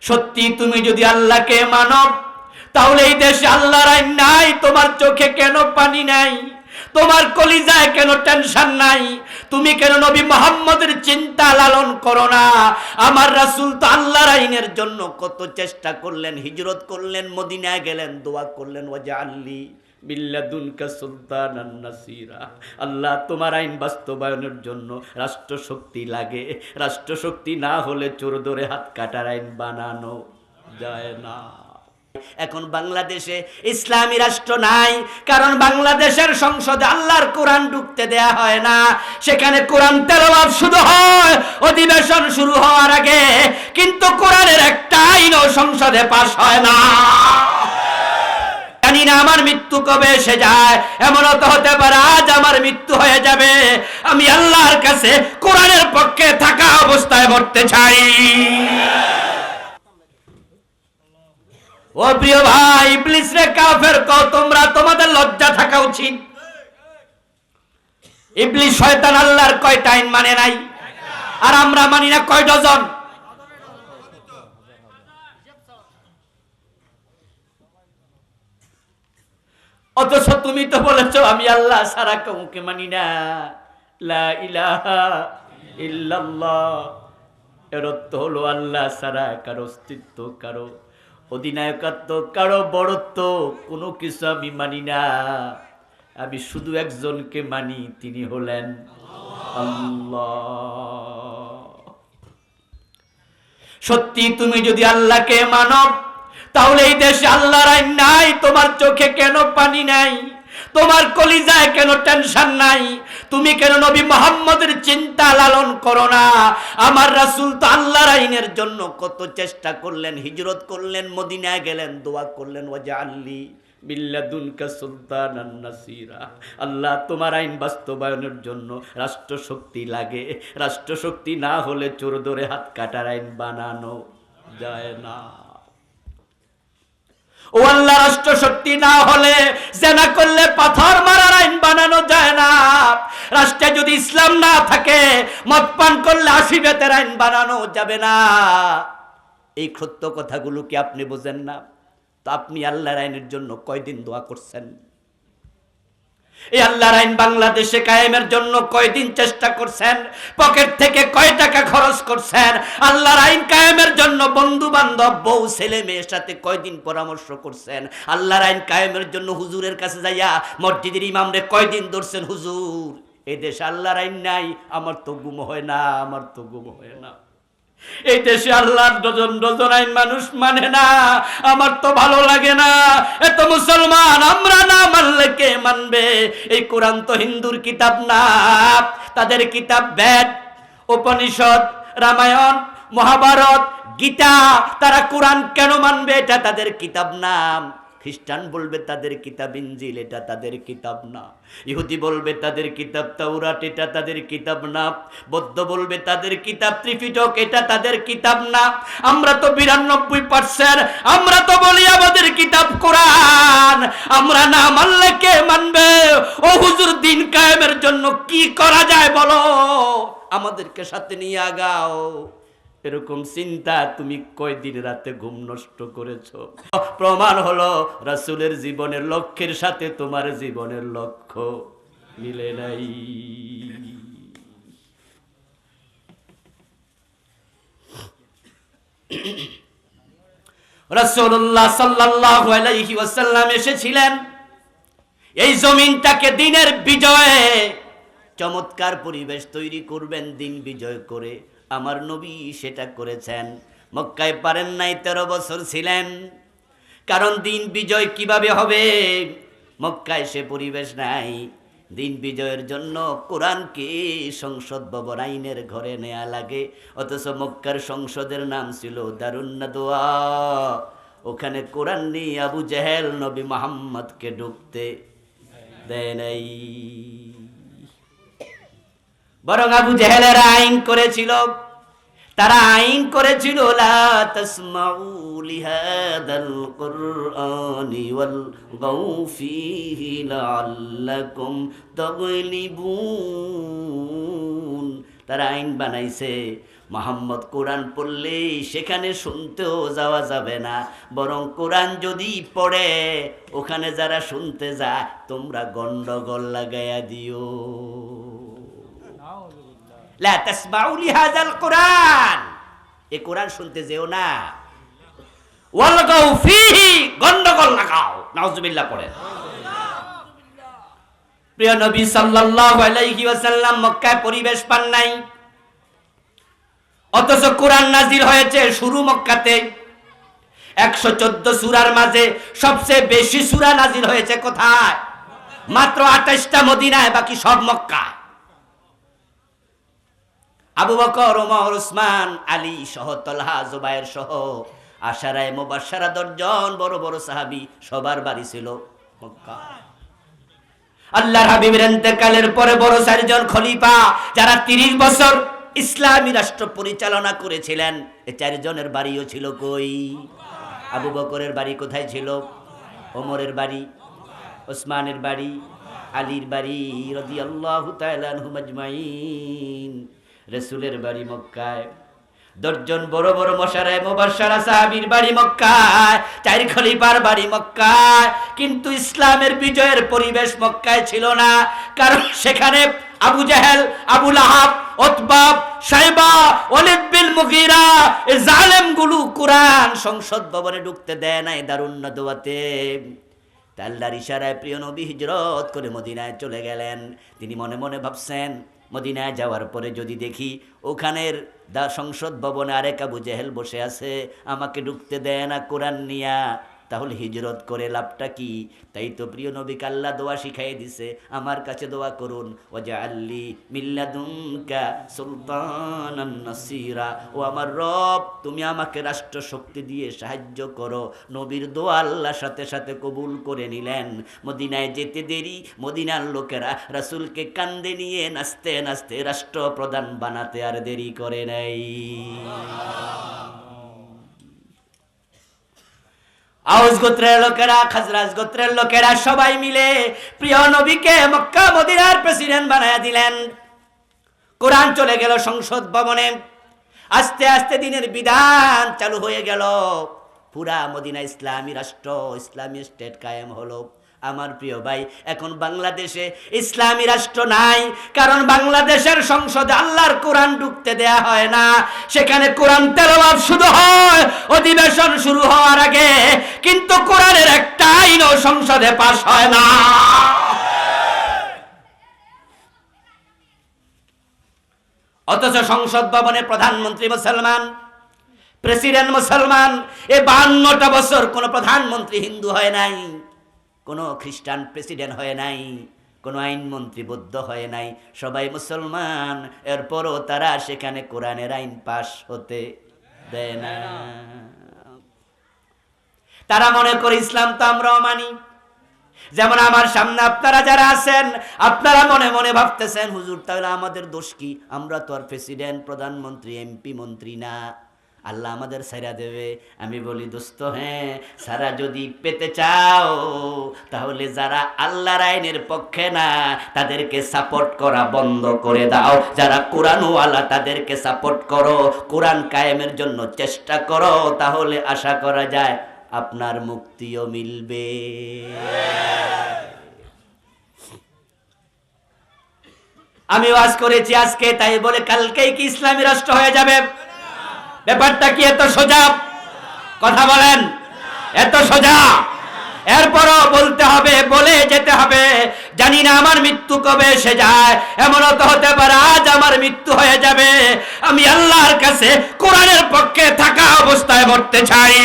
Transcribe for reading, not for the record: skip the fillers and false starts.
সত্যি তুমি যদি আল্লাহকে মানো, তাহলে এই দেশে আল্লাহর আইন নাই। তোমার চোখে কেন পানি নাই? তোমার কলিজায় কেন টেনশন নাই? তুমি কেন নবী মুহাম্মদের চিন্তা লালন করো না? আমার রাসূল তো আল্লাহর আইনের জন্য কত চেষ্টা করলেন, হিজরত করলেন, মদিনায় গেলেন, দোয়া করলেন, ওয়াজআললি বিল্লাদুনকা সুলতানান নাসিরা। আল্লাহ, তোমার আইন বাস্তবায়নের জন্য রাষ্ট্রশক্তি লাগে। রাষ্ট্রশক্তি না হলে চোর ধরে হাত কাটার আইন বানানো যায় না। এখন বাংলাদেশে ইসলামী রাষ্ট্র নাই, কারণ বাংলাদেশের সংসদে আল্লাহর কোরআন ঢুকতে দেয়া হয় না। সেখানে কোরআন তেলাওয়াত শুরু হয় অধিবেশন শুরু হওয়ার আগে, কিন্তু কোরআনের একটা আইনও সংসদে পাস হয় না। জানি না আমার মৃত্যু কবে এসে যায়, এমনও তো হতে পারে আজ আমার মৃত্যু হয়ে যাবে। আমি আল্লাহর কাছে কোরআনের পক্ষে থাকা অবস্থায় মরতে চাই। ও প্রিয় ভাই, ইবলিস রে কাফের কও তোমরা, তোমাদের লজ্জা থাকা উচিত। ইবলিস শয়তান আল্লাহর কয়টা আইন মানে নাই? আর আমরা মানি না কয় ডজন? অথচ তুমি তো বলেছো আমি আল্লাহ ছাড়া কাউকে মানি না। লা ইলাহা ইল্লাল্লাহ, এর অর্থ হলো আল্লাহ ছাড়া কারো অস্তিত্ব, কারো অধিনায়কত্ব, কারো বড়ত্ব, কোনো কিছু আমি মানি না। আমি শুধু একজনকে মানি, তিনি হলেন আল্লাহ। সত্যি তুমি যদি আল্লাহকে মানো, তাহলে এই দেশে আল্লাহর আইন নাই। তোমার চোখে কেন পানি নাই? তোমার কলিজায় কেন টেনশন নাই? তুমি কেন নবী মুহাম্মদের চিন্তা লালন করো না? আমার রাসূল তো আল্লাহর আইনের জন্য কত চেষ্টা করলেন, হিজরত করলেন, মদিনায় গেলেন, দোয়া করলেন, ওয়াজআললি বিল্লাদুনকা সুলতানান নাসিরা। আল্লাহ, তোমার আইন বাস্তবায়নের জন্য রাষ্ট্রশক্তি লাগে। রাষ্ট্রশক্তি না হলে চোর ধরে হাত কাটার আইন বানানো যায় না। ও আল্লাহ, রাষ্ট্রশক্তি না হলে জেনা করলে পাথর মারার আইন বানানো যায় না। রাষ্ট্রে যদি ইসলাম না থাকে, মদ পান করলে ৮০ বেতের আইন বানানো যাবে না। এই সত্য কথাগুলো কি আপনি বোঝেন না? তো আপনি আল্লাহর আইনের জন্য কয়দিন দোয়া করছেন? এই আল্লাহর আইন বাংলাদেশে কায়েমের জন্য কয়দিন চেষ্টা করছেন? পকেট থেকে কয় টাকা খরচ করছেন? আল্লাহর আইন কায়েমের জন্য বন্ধু বান্ধব, বউ, ছেলে মেয়ের সাথে কয়দিন পরামর্শ করছেন? আল্লাহর আইন কায়েমের জন্য হুজুরের কাছে যাইয়া মসজিদের ইমামরে কয়দিন ধরছেন? হুজুর, এই দেশে আল্লাহর আইন নাই, আমার তো ঘুম হয় না, আমার তো ঘুম হয় না। এই দেশে আল্লাহর ডজন ডজন আইন মানুষ মানে না, আমার তো ভালো লাগে না। এত মুসলমান, আমরা না মানলে কে মানবে? এই কোরআন তো হিন্দুর কিতাব না, তাদের কিতাব বেদ, উপনিষদ, রামায়ণ, মহাভারত, গীতা। তারা কোরআন কেন মানবে? এটা তাদের কিতাব না। খ্রিস্টান বলবে তাদের কিতাব ইনজিল, এটা তাদের কিতাব না। ইহুদি বলবে তাদের কিতাব তাওরাত, এটা তাদের কিতাব না। বৌদ্ধ বলবে তাদের কিতাব ত্রিপিটক, এটা তাদের কিতাব না। আমরা তো ৯২%, আমরা তো বলি আমাদের কিতাব কোরআন। আমরা না মানলে কে মানবে? ও হুজুর, দিন কায়েমের জন্য কি করা যায় বলো, আমাদেরকে সাথে নিয়ে আগাও। এরকম চিন্তা তুমি কয়দিন রাতে ঘুম নষ্ট করেছো? প্রমাণ হলো রাসূলের জীবনের লক্ষ্যের সাথে তোমার জীবনের লক্ষ্য মিলে নাই। রাসূলুল্লাহ সাল্লাল্লাহু আলাইহি ওয়াসাল্লাম এসেছিলেন এই জমিনটাকে দিনের বিজয়ে, চমৎকার পরিবেশ তৈরি করবেন দিন বিজয় করে। আমার নবী সেটা করেছেন। মক্কায় পারেন নাই, 13 বছর ছিলেন। কারণ দিন বিজয় কিভাবে হবে? মক্কায় সে পরিবেশ নাই। দিন বিজয়ের জন্য কোরআনকে সংসদ ভবন, আইনের ঘরে নেওয়া লাগে। অথচ মক্কার সংসদের নাম ছিল দারুন নাদওয়া। ওখানে কোরআন নিয়ে আবু জেহেল নবী মুহাম্মদকে ঢুকতে দেয় নাই। বরং আবু জেহেলের আইন করেছিল, তারা আইন করেছিল লা তাসমাউ লিহাদাল কুরআনি ওয়ালগাউ ফীহি লাআল্লাকুম তাগলিবুন। তারা আইন বানাইছে মোহাম্মদ কোরআন পড়লে সেখানে শুনতেও যাওয়া যাবে না, বরং কোরআন যদি পড়ে ওখানে যারা শুনতে যায় তোমরা গন্ডগোল লাগাইয়া দিও। লা তাসমাউ লিহাযাল কোরআন, এ কোরআন শুনতে যেও না। ওয়ালগাউ ফীহি, গন্ডগোল লাগাও। নাউজুবিল্লাহ পড়েন। প্রিয় নবী সাল্লাল্লাহু আলাইহি ওয়াসাল্লাম মক্কায় পরিবেশ পান নাই, অথচ কোরআন নাজিল হয়েছে শুরু মক্কাতে। 114 সূরার মাঝে সবচেয়ে বেশি সূরা নাজিল হয়েছে কোথায়? মাত্র 28টা মদিনায়, বাকি সব মক্কায়। আবু বকর, ওমর, উসমান, আলী সহ তলহা, জুবায়ের সহ আশারায়ে মুবাশশারা 10 জন বড় বড় সাহাবী, সবার বাড়ি ছিল মক্কা। আল্লাহর হাবিবের ইন্তেকালের পরে বড় 4 জন খলিফা যারা 30 বছর ইসলামী রাষ্ট্র পরিচালনা করেছিলেন, এই 4 জনের বাড়িও ছিল কই? আবু বকরের বাড়ি কোথায় ছিল? ওমরের বাড়ি, ওসমানের বাড়ি, আলীর বাড়ি রাদিয়াল্লাহু তাআলা আনহুম আজমাইন। রাসূলের বাড়ি মক্কায়। 10 জন বড় বড় মশারায়ে মুবাশশারা সাহাবীর বাড়ি মক্কায়, 4 খলিফার বাড়ি মক্কায়। কিন্তু ইসলামের বিজয়ের পরিবেশ মক্কায় ছিল না, কারণ সেখানে আবু জাহেল, আবু লাহাব, উতবা, শাইবা, ওয়ালিদ বিন মুগীরা, এই জালেমগুলো কোরআন সংসদ ভবনে ঢুকতে দেয় নাই দারুন নাদওয়াতে। আল্লাহর ইশারায় প্রিয় নবী হিজরত করে মদিনায় চলে গেলেন। তিনি মনে মনে ভাবছেন, মদিনায় যাওয়ার পরে যদি দেখি ওখানের সংসদ ভবনে আরেক আবু জেহেল বসে আছে, আমাকে ঢুকতে দেয় না কোরআন নিয়া, তাহলে হিজরত করে লাভটা কি? তাই তো প্রিয় নবীকে আল্লাহ দোয়া শিখাই দিছে, আমার কাছে দোয়া করুন, ওয়াজআললি মিল্লাদুনকা সুলতানান নাসীরা। ও আমার রব, তুমি আমাকে রাষ্ট্র শক্তি দিয়ে সাহায্য করো। নবীর দোয়া আল্লাহ সাথে সাথে কবুল করে নিলেন। মদিনায় যেতে দেরি, মদিনার লোকেরা রাসূলকে কান্দে নিয়ে নাচতে নাচতে রাষ্ট্রপ্রধান বানাতে আর দেরি করে নাই। আউস গোত্রের লোকেরা, খাজরাজ গোত্রের লোকেরা সবাই মিলে প্রিয় নবীকে মক্কা মদিনার প্রেসিডেন্ট বানায়া দিলেন। কোরআন চলে গেল সংসদ ভবনে। আস্তে আস্তে দিনের বিধান চালু হয়ে গেল। পুরা মদিনা ইসলামী রাষ্ট্র, ইসলামী স্টেট কায়েম হলো। আমার প্রিয় ভাই, এখন বাংলাদেশে ইসলামী রাষ্ট্র নাই, কারণ বাংলাদেশের সংসদে আল্লাহর কোরআন ঢুকতে দেয়া হয় না। সেখানে কোরআন তেলাওয়াত শুরু হয় অধিবেশন শুরু হওয়ার আগে, কিন্তু কোরআনের একটা আইনও সংসদে পাস হয় না। অথচ সংসদ ভবনে প্রধানমন্ত্রী মুসলমান, প্রেসিডেন্ট মুসলমান। এই 52টা বছর কোন প্রধানমন্ত্রী হিন্দু হয় নাই, কোনো খ্রিস্টান প্রেসিডেন্ট হয় নাই, কোনো আইনমন্ত্রী বৌদ্ধ হয় নাই, সবাই মুসলমান। এরপরও তারা সেখানে কোরআনের আইন পাশ হতে দেয় না। তারা মনে করে ইসলাম তো আমরাও মানি। যেমন আমার সামনে আপনারা যারা আছেন, আপনারা মনে মনে ভাবতেছেন, হুজুর তাহলে আমাদের দোষ কি? আমরা তো আর প্রেসিডেন্ট, প্রধানমন্ত্রী, এমপি, মন্ত্রী না, আল্লাহ আমাদের সারা দেবে। আমি বলি দোস্ত, হ্যাঁ, সারা যদি পেতে চাও তাহলে যারা আল্লাহর আইনের পক্ষে না তাদেরকে সাপোর্ট করা বন্ধ করে দাও, যারা কোরআনওয়ালা তাদেরকে সাপোর্ট করো, কোরআন কায়েমের জন্য চেষ্টা করো, তাহলে আশা করা যায় আপনার মুক্তিও মিলবে। আমি ওয়াজ করেছি আজকে, তাই বলে কালকেই কি ইসলামী রাষ্ট্র হয়ে যাবে? ব্যাপারটা কি এত সোজা? কথা বলেন, এত সোজা? এরপরও বলতে হবে, বলে যেতে হবে, জানি না আমার মৃত্যু কবে এসে যায়। এমনও তো হতে পারে আজ আমার মৃত্যু হয়ে যাবে, আমি আল্লাহর কাছে কোরআনের পক্ষে থাকা অবস্থায় মরতে চাই।